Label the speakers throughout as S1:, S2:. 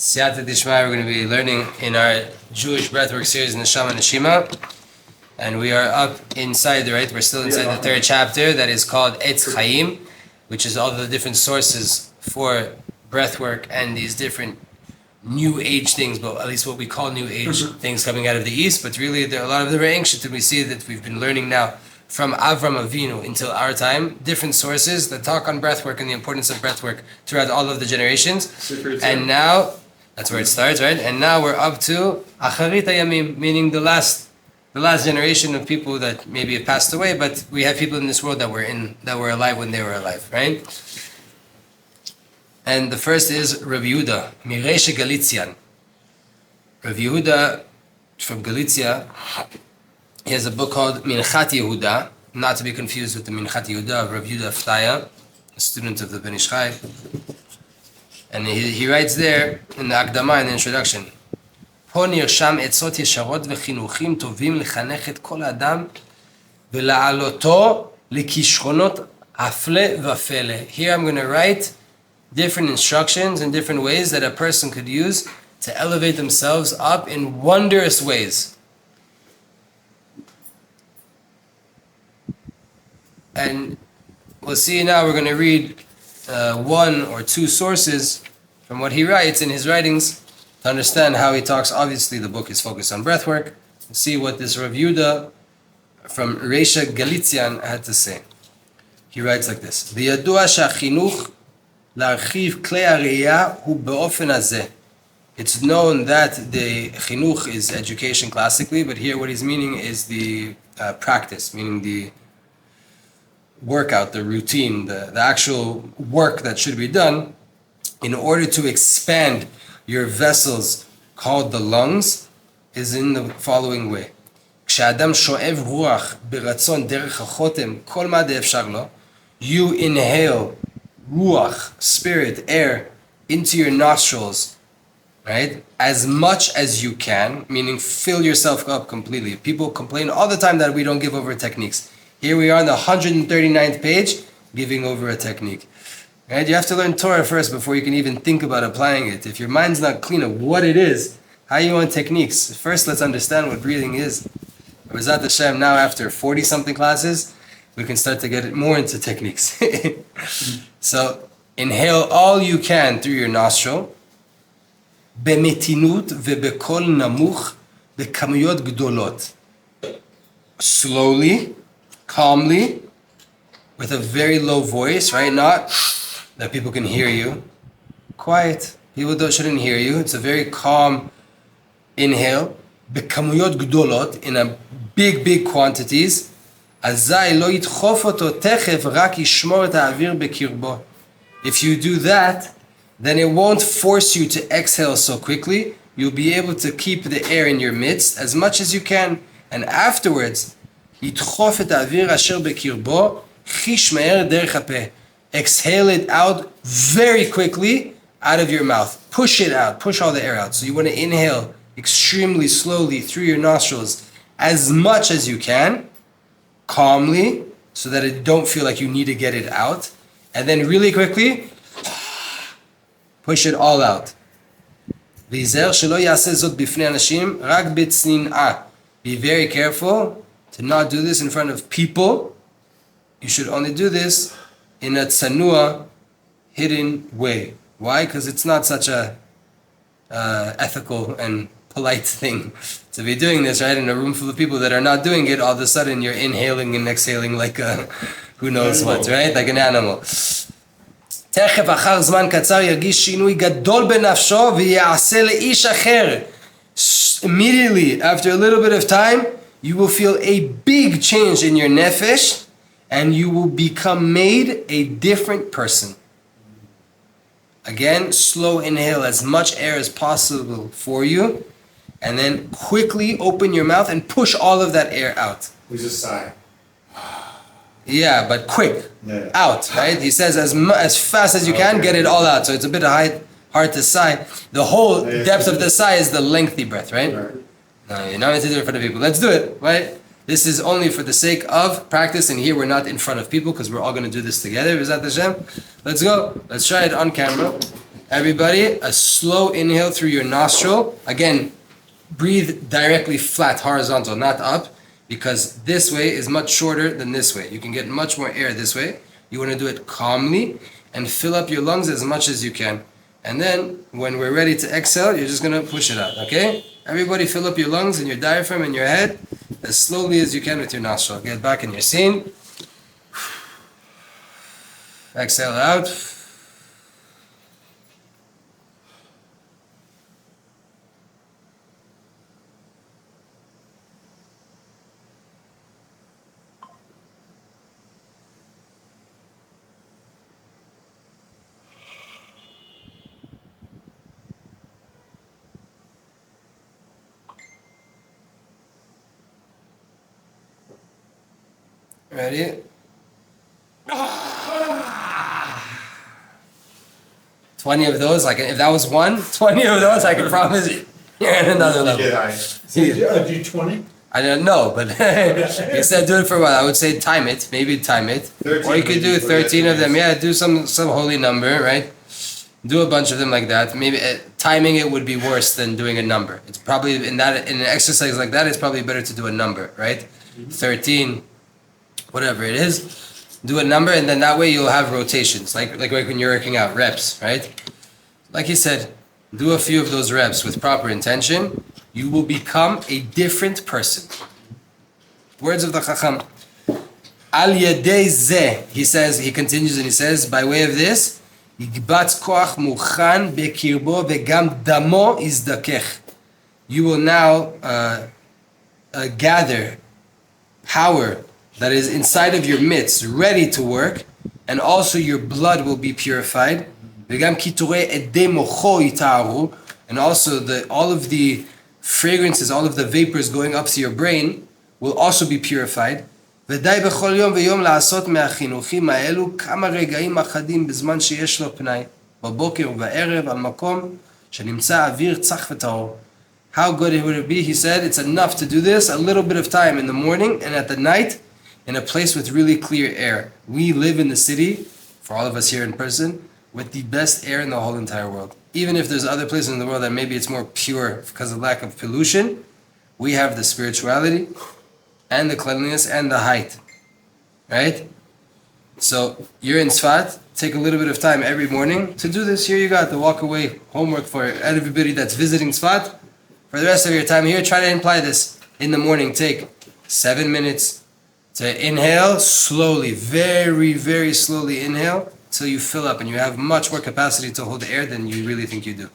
S1: Siyata Dishmai, we're going to be learning in our Jewish Breathwork series, Neshama, Neshima. And we are up inside, right? We're still inside the third chapter that is called Etz Chaim, which is all the different sources for breathwork and these different new age things, but at least what we call new age things coming out of the East. But really, there are a lot of them are ancient, and we see that we've been learning now from Avram Avinu until our time, different sources that talk on breathwork and the importance of breathwork throughout all of the generations. And now, that's where it starts, right? And now we're up to Acharit Hayamim, meaning the last generation of people that maybe have passed away, but we have people in this world that were alive when they were alive, right? And the first is Rav Yehuda, Mireshe Galician. Rav Yehuda from Galicia, he has a book called Minchat Yehuda, not to be confused with the Minchat Yehuda of Rav Yehuda Ftaya, a student of the Ben Ish Chai. And he writes there in the Akdama, in the introduction, פה נרשם עצות ישרות וחינוכים טובים לחנך את כל האדם ולעלותו לכישרונות הפלא ופלא. Here I'm going to write different instructions and different ways that a person could use to elevate themselves up in wondrous ways. And we'll see now, we're going to read one or two sources from what he writes in his writings to understand how he talks. Obviously, the book is focused on breathwork. We'll see what this Rav Yehuda from Reisha Galician had to say. He writes like this: וידוע שהחינוך להרחיב כלי הראייה הוא באופן הזה. It's known that the chinuch is education classically, but here what he's meaning is the practice, meaning the workout, the routine, the actual work that should be done in order to expand your vessels called the lungs, is in the following way. כשאדם שואב רוח ברצון דרך החותם, כל מה דאפשר לו, you inhale ruach, spirit, air, into your nostrils, right? As much as you can, meaning fill yourself up completely. People complain all the time that we don't give over techniques. Here we are on the 139th page, giving over a technique. Right? You have to learn Torah first before you can even think about applying it. If your mind's not clean of what it is, how you want techniques? First, let's understand what breathing is. B'ezrat Hashem, now after 40-something classes, we can start to get it more into techniques. So, inhale all you can through your nostril. במתינות ובקול נמוך בכמויות גדולות. Slowly, calmly, with a very low voice, right? Not that people can hear you. Quiet. People shouldn't hear you. It's a very calm inhale. בכמויות גדולות, in a big quantities. אזי לא ידחוף אותו תכף, רק ישמור את האוויר בקרבו. If you do that, then it won't force you to exhale so quickly. You'll be able to keep the air in your midst as much as you can. And afterwards, ידחוף את האוויר אשר בקרבו, חיש מהר דרך הפה. Exhale it out very quickly out of your mouth. Push it out. Push all the air out. So you want to inhale extremely slowly through your nostrils as much as you can, calmly, so that it don't feel like you need to get it out. And then really quickly, push it all out. ויזהר שלא יעשה זאת בפני אנשים, רק בצנעה. Be very careful to not do this in front of people. You should only do this in a tsanua, hidden way. Why? Because it's not such a ethical and polite thing to be doing this, right? In a room full of people that are not doing it, all of a sudden you're inhaling and exhaling like a, who knows what, right? Like an animal. תכף אחר זמן קצר ירגיש שינוי גדול בנפשו ויעשה לאיש אחר. Immediately, after a little bit of time, you will feel a big change in your nefesh, and you will become made a different person. Again, slow inhale as much air as possible for you, and then quickly open your mouth and push all of that air out.
S2: We just sigh.
S1: Yeah, but quick. Yeah. Out, right? He says as fast as you can, get it all out. So it's a bit hard to sigh. The whole depth of the sigh is the lengthy breath, right? No, you're not meant to do it in front of people. Let's do it, right? This is only for the sake of practice, and here we're not in front of people because we're all going to do this together. Is that the Shem? Let's go. Let's try it on camera. Everybody, a slow inhale through your nostril. Again, breathe directly flat, horizontal, not up, because this way is much shorter than this way. You can get much more air this way. You want to do it calmly and fill up your lungs as much as you can. And then, when we're ready to exhale, you're just going to push it out, okay? Everybody fill up your lungs and your diaphragm and your head as slowly as you can with your nostril. Get back in your scene. Exhale out. Ready? 20 of those, like if that was 20 of those, I can promise you're at another level.
S2: Do 20?
S1: I don't know, but instead do it for a while. I would say time it, maybe time it. Or you could do 13 of them. Yeah, do some holy number, right? Do a bunch of them like that. Maybe timing it would be worse than doing a number. It's probably in an exercise like that, it's probably better to do a number, right? 13, whatever it is. Do a number, and then that way you'll have rotations, like when you're working out, reps, right? Like he said, do a few of those reps with proper intention. You will become a different person. Words of the Chacham. Al yedei zeh, he continues and he says, by way of this, yigbatz koach muchan bekirbo vegam damo izdakech. You will now gather power that is inside of your midst, ready to work, and also your blood will be purified. And also all of the fragrances, all of the vapors going up to your brain will also be purified. How good would it be? He said, it's enough to do this a little bit of time in the morning and at the night, in a place with really clear air. We live in the city, for all of us here in person, with the best air in the whole entire world. Even if there's other places in the world that maybe it's more pure because of lack of pollution, we have the spirituality and the cleanliness and the height. Right? So you're in Tzfat, take a little bit of time every morning to do this. Here you got the walk away homework for everybody that's visiting Tzfat. For the rest of your time here, try to imply this. In the morning, take 7 minutes to inhale slowly, very, very slowly inhale till you fill up and you have much more capacity to hold air than you really think you do.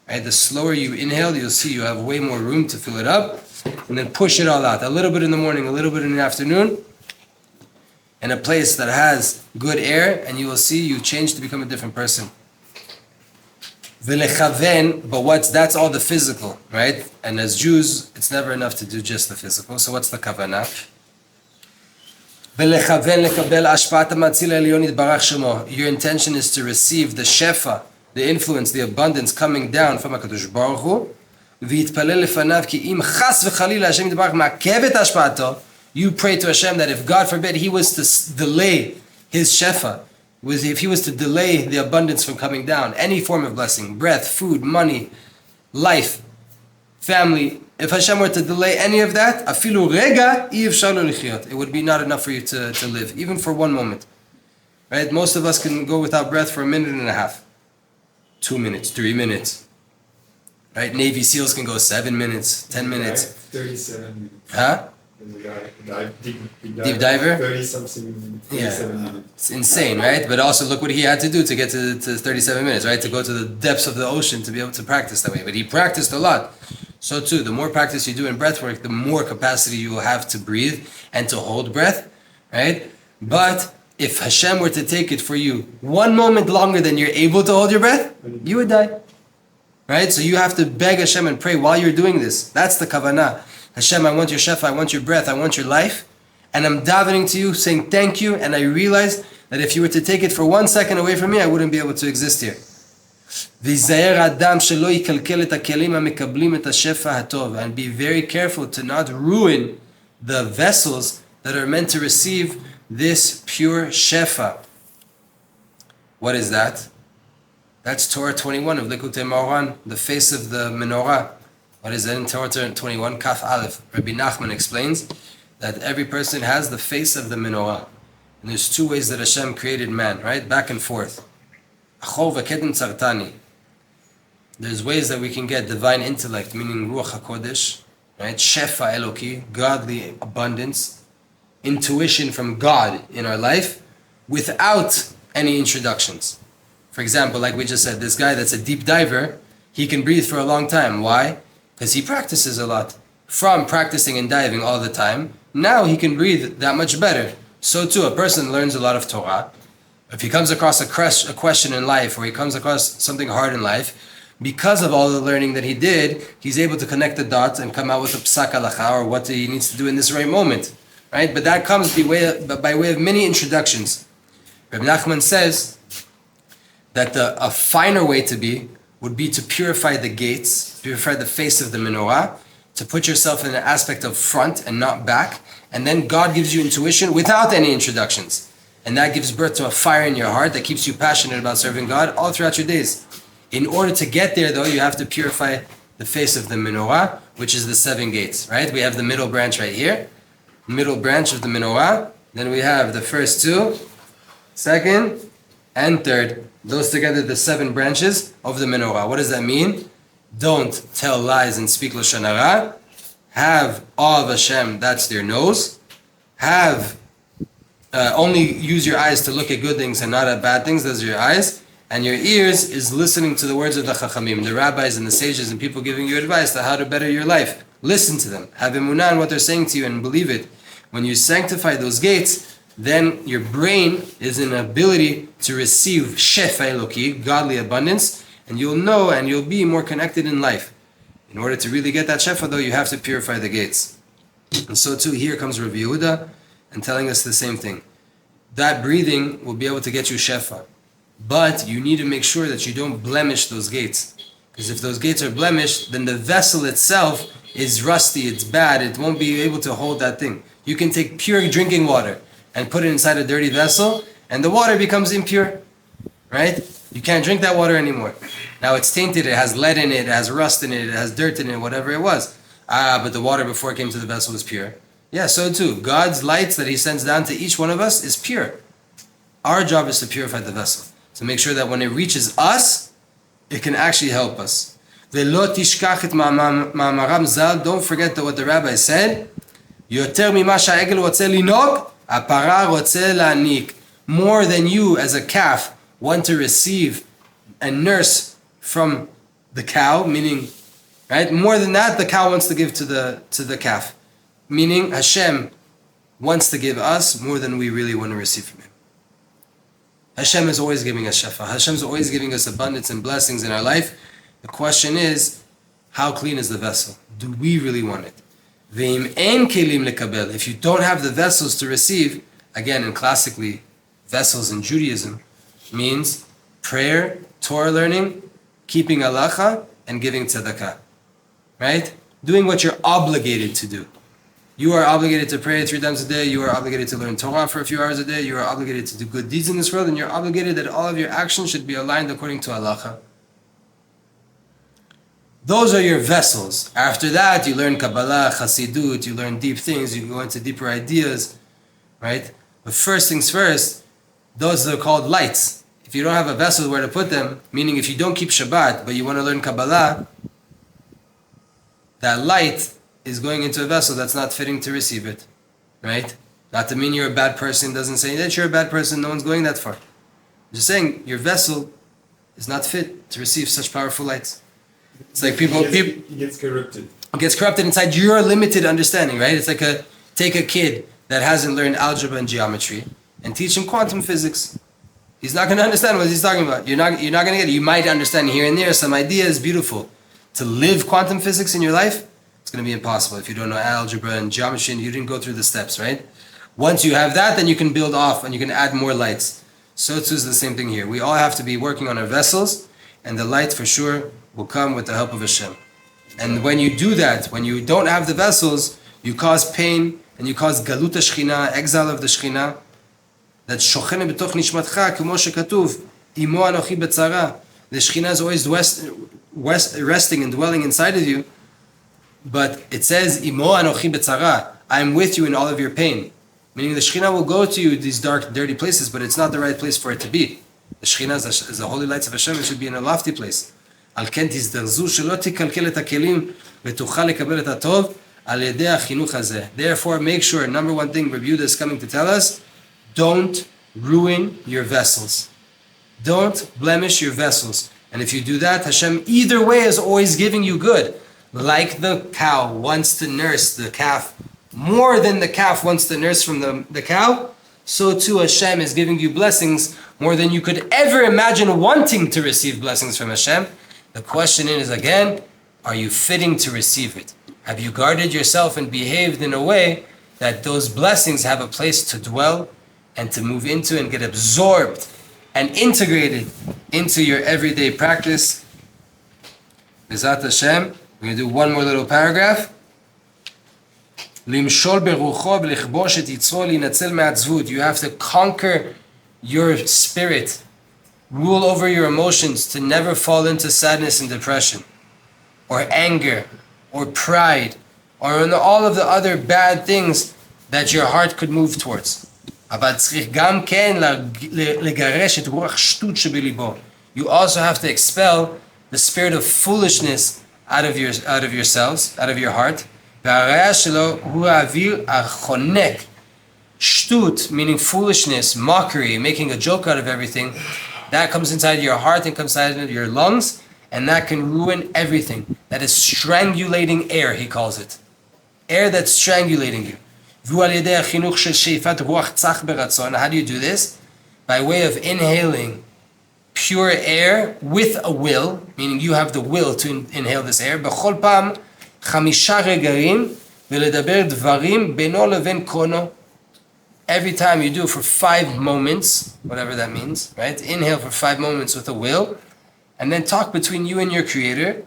S1: Right? The slower you inhale, you'll see you have way more room to fill it up, and then push it all out. A little bit in the morning, a little bit in the afternoon, in a place that has good air, and you will see you change to become a different person. But that's all the physical, right? And as Jews, it's never enough to do just the physical. So what's the kavanah? Your intention is to receive the shefa, the influence, the abundance coming down from HaKadosh Baruch Hu. You pray to Hashem that if God forbid He was to delay His shefa, if He was to delay the abundance from coming down, any form of blessing, breath, food, money, life, family, if Hashem were to delay any of that, afilu rega iyevshar lo lichyot. It would be not enough for you to live, even for one moment. Right? Most of us can go without breath for a minute and a half, 2 minutes, 3 minutes. Right? Navy SEALs can go 7 minutes, 10 minutes.
S2: 37 minutes.
S1: Huh?
S2: There's a guy,
S1: deep diver?
S2: 30-something, 37 minutes.
S1: It's insane, right? But also look what he had to do to get to 37 minutes, right? To go to the depths of the ocean to be able to practice that way. But he practiced a lot. So too, the more practice you do in breathwork, the more capacity you will have to breathe and to hold breath, right? But if Hashem were to take it for you 1 moment longer than you're able to hold your breath, you would die. Right? So you have to beg Hashem and pray while you're doing this. That's the kavanah. Hashem, I want your shefa, I want your breath, I want your life. And I'm davening to you, saying thank you, and I realize that if you were to take it for 1 second away from me, I wouldn't be able to exist here. And be very careful to not ruin the vessels that are meant to receive this pure shefa. What is that? That's Torah 21 of Likutei Moharan, the face of the menorah. What is it in Torah 21? Kaf Aleph. Rabbi Nachman explains that every person has the face of the menorah. And there's two ways that Hashem created man, right? Back and forth. Achol v'keten tzartani. There's ways that we can get divine intellect, meaning Ruach HaKodesh, right? Shefa Eloki, godly abundance, intuition from God in our life, without any introductions. For example, like we just said, this guy that's a deep diver, he can breathe for a long time. Why? Because he practices a lot. From practicing and diving all the time, now he can breathe that much better. So too, a person learns a lot of Torah. If he comes across a question in life, or he comes across something hard in life, because of all the learning that he did, he's able to connect the dots and come out with a psak halacha, or what he needs to do in this right moment. Right? But that comes by way of many introductions. Rabbi Nachman says that a finer way to be would be to purify the gates, purify the face of the menorah, to put yourself in an aspect of front and not back, and then God gives you intuition without any introductions. And that gives birth to a fire in your heart that keeps you passionate about serving God all throughout your days. In order to get there, though, you have to purify the face of the menorah, which is the 7 gates, right? We have the middle branch right here, middle branch of the menorah. Then we have the first 2, second, and third. Those together, the 7 branches of the menorah. What does that mean? Don't tell lies and speak lashon hara. Have awe of Hashem, that's their nose. Have only use your eyes to look at good things and not at bad things, those are your eyes. And your ears is listening to the words of the chachamim, the rabbis and the sages and people giving you advice on how to better your life. Listen to them. Have emunah on what they're saying to you and believe it. When you sanctify those gates, then your brain is in ability to receive shefa eloki, godly abundance, and you'll know and you'll be more connected in life. In order to really get that shefa, though, you have to purify the gates. And so too, here comes Rav Yehuda and telling us the same thing. That breathing will be able to get you shefa. But you need to make sure that you don't blemish those gates. Because if those gates are blemished, then the vessel itself is rusty, it's bad, it won't be able to hold that thing. You can take pure drinking water and put it inside a dirty vessel, and the water becomes impure, right? You can't drink that water anymore. Now it's tainted, it has lead in it, it has rust in it, it has dirt in it, whatever it was. But the water before it came to the vessel was pure. Yeah, so too. God's lights that He sends down to each one of us is pure. Our job is to purify the vessel, to make sure that when it reaches us, it can actually help us. Don't forget that what the rabbi said, more than you as a calf want to receive and nurse from the cow, meaning, right? More than that, the cow wants to give to the calf. Meaning Hashem wants to give us more than we really want to receive from Him. Hashem is always giving us shefa. Hashem is always giving us abundance and blessings in our life. The question is, how clean is the vessel? Do we really want it? Ve'im ein kelim lekabel. If you don't have the vessels to receive, again, and classically, vessels in Judaism means prayer, Torah learning, keeping halacha, and giving tzedakah. Right? Doing what you're obligated to do. You are obligated to pray 3 times a day. You are obligated to learn Torah for a few hours a day. You are obligated to do good deeds in this world, and you're obligated that all of your actions should be aligned according to halacha. Those are your vessels. After that, you learn Kabbalah, Chassidut, you learn deep things, you go into deeper ideas, right? But first things first, those are called lights. If you don't have a vessel where to put them, meaning if you don't keep Shabbat, but you want to learn Kabbalah, that light is going into a vessel that's not fitting to receive it, right? Not to mean you're a bad person, doesn't say that you're a bad person, no one's going that far. Just saying, your vessel is not fit to receive such powerful lights. It's like people
S2: It gets corrupted.
S1: It gets corrupted inside your limited understanding, right? It's like take a kid that hasn't learned algebra and geometry and teach him quantum physics. He's not going to understand what he's talking about. You're not going to get it. You might understand here and there some ideas, beautiful. To live quantum physics in your life, it's going to be impossible if you don't know algebra and geometry and you didn't go through the steps, right? Once you have that, then you can build off and you can add more lights. So too is the same thing here. We all have to be working on our vessels, and the light for sure will come with the help of Hashem. And when you do that, when you don't have the vessels, you cause pain and you cause galut Shechina, exile of the Shechina. That shochene b'toch nishmatcha, k'mo shekatuv, imo anochi betzara. The Shekhinah is always resting and dwelling inside of you. But it says, Imo anochi betzara, I am with you in all of your pain. Meaning the Shekhinah will go to you these dark, dirty places, but it's not the right place for it to be. The Shekhinah is the holy lights of Hashem. It should be in a lofty place. Al ken tizdarzu shelo tikalkel et hakelim v'tuchal lekabel et hatov al yedei hachinuch hazeh. Therefore, make sure, number one thing Rav Yehuda is coming to tell us, don't ruin your vessels. Don't blemish your vessels. And if you do that, Hashem either way is always giving you good. Like the cow wants to nurse the calf more than the calf wants to nurse from the cow, so too Hashem is giving you blessings more than you could ever imagine wanting to receive blessings from Hashem. The question is again, are you fitting to receive it? Have you guarded yourself and behaved in a way that those blessings have a place to dwell and to move into and get absorbed and integrated into your everyday practice? Bezat Hashem, we're going to do one more little paragraph. You have to conquer your spirit, rule over your emotions to never fall into sadness and depression, or anger, or pride, or all of the other bad things that your heart could move towards. You also have to expel the spirit of foolishness out of yourselves, out of your heart. Shtut, meaning foolishness, mockery, making a joke out of everything, that comes inside your heart and comes inside your lungs, and that can ruin everything. That is strangulating air, he calls it. Air that's strangulating you. How do you do this? By way of inhaling pure air with a will, meaning you have the will to inhale this air. Every time you do it for 5 moments, whatever that means, right? Inhale for 5 moments with a will, and then talk between you and your Creator.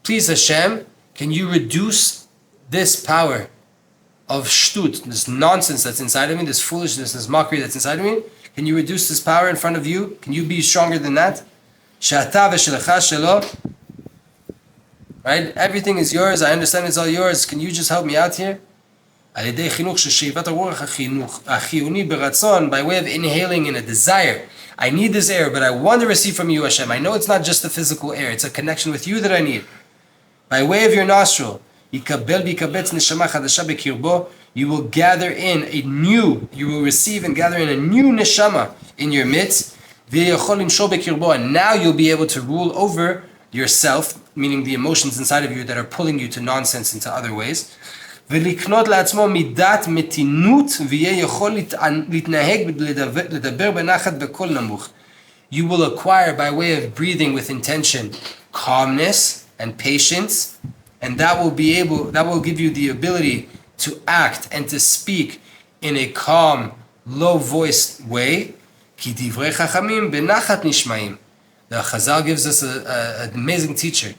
S1: Please Hashem, can you reduce this power of shtut, this nonsense that's inside of me, this foolishness, this mockery that's inside of me? Can you reduce this power in front of you? Can you be stronger than that? Right? Everything is yours. I understand it's all yours. Can you just help me out here? By way of inhaling in a desire. I need this air, but I want to receive from you, Hashem. I know it's not just the physical air. It's a connection with you that I need. By way of your nostril, you will gather in you will receive and gather in a new Neshama in your midst. And now you'll be able to rule over yourself, meaning the emotions inside of you that are pulling you to nonsense into other ways. You will acquire, by way of breathing with intention, calmness and patience, and that will give you the ability to act and to speak in a calm, low-voiced way. The Chazal gives us an amazing teacher.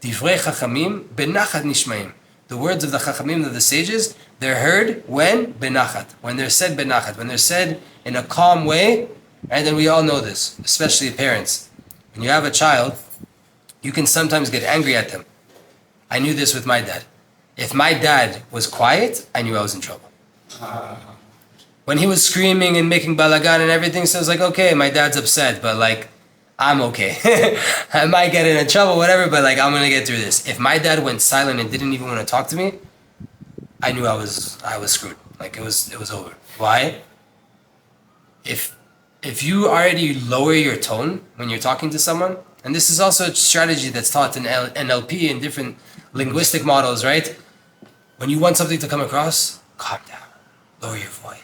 S1: Divrei Chachamim benachat nishmaim. The words of the Chachamim, of the sages, they're heard when benachat, when they're said benachat, when they're said in a calm way. And then we all know this, especially parents. When you have a child, you can sometimes get angry at them. I knew this with my dad. If my dad was quiet, I knew I was in trouble. When he was screaming and making balagan and everything, so I was like, okay, my dad's upset, but like, I'm okay. I might get in trouble, whatever, but like, I'm gonna get through this. If my dad went silent and didn't even want to talk to me, I knew I was screwed. Like it was over. Why? If you already lower your tone when you're talking to someone, and this is also a strategy that's taught in NLP and different linguistic models, right? When you want something to come across, calm down, lower your voice.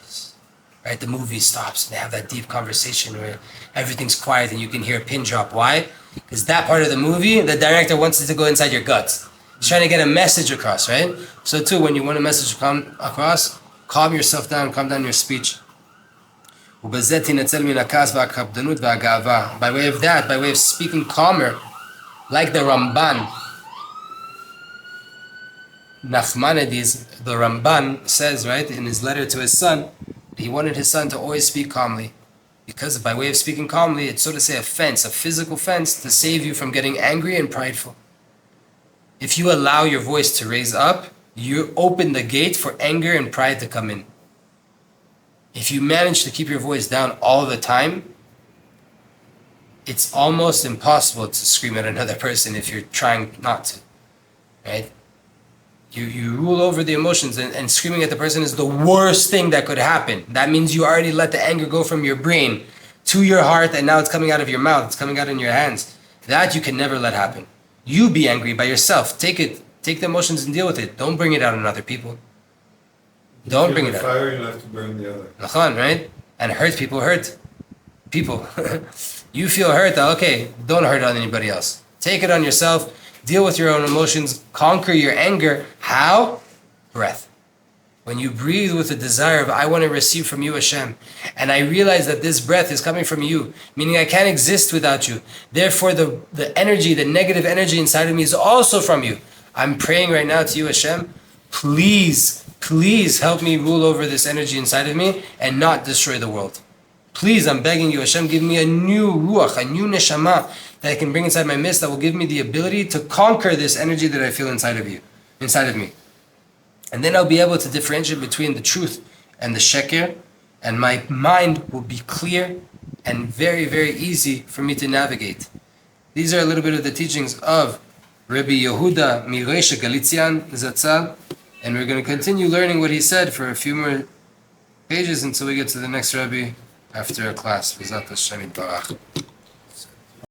S1: Right, the movie stops and they have that deep conversation where everything's quiet and you can hear a pin drop. Why? Because that part of the movie, the director wants it to go inside your guts. He's trying to get a message across, right? So too, when you want a message to come across, calm yourself down, calm down your speech. By way of that, by way of speaking calmer, like the Ramban, Nachmanides, the Ramban says, right, in his letter to his son, he wanted his son to always speak calmly. Because by way of speaking calmly, it's so to say a fence, a physical fence to save you from getting angry and prideful. If you allow your voice to raise up, you open the gate for anger and pride to come in. If you manage to keep your voice down all the time, it's almost impossible to scream at another person if you're trying not to, right? You rule over the emotions, and screaming at the person is the worst thing that could happen. That means you already let the anger go from your brain to your heart, and now it's coming out of your mouth, it's coming out in your hands. That you can never let happen. You be angry by yourself. Take the emotions and deal with it. Don't bring it out on other people. Don't bring it out.
S2: Fire, you'll have to burn the other.
S1: Nachan, right? And hurt people hurt people. You feel hurt, okay, don't hurt on anybody else. Take it on yourself. Deal with your own emotions. Conquer your anger. How? Breath. When you breathe with the desire of, I want to receive from you, Hashem, and I realize that this breath is coming from you, meaning I can't exist without you. Therefore, the energy, the negative energy inside of me is also from you. I'm praying right now to you, Hashem, please help me rule over this energy inside of me and not destroy the world. Please, I'm begging you, Hashem, give me a new ruach, a new neshama that I can bring inside my midst that will give me the ability to conquer this energy that I feel inside of me. And then I'll be able to differentiate between the truth and the sheker, and my mind will be clear and very, very easy for me to navigate. These are a little bit of the teachings of Rabbi Yehuda Miresha Galitzian Zatzal, and we're going to continue learning what he said for a few more pages until we get to the next Rabbi after a class. V'zat Hashem Yitbarach.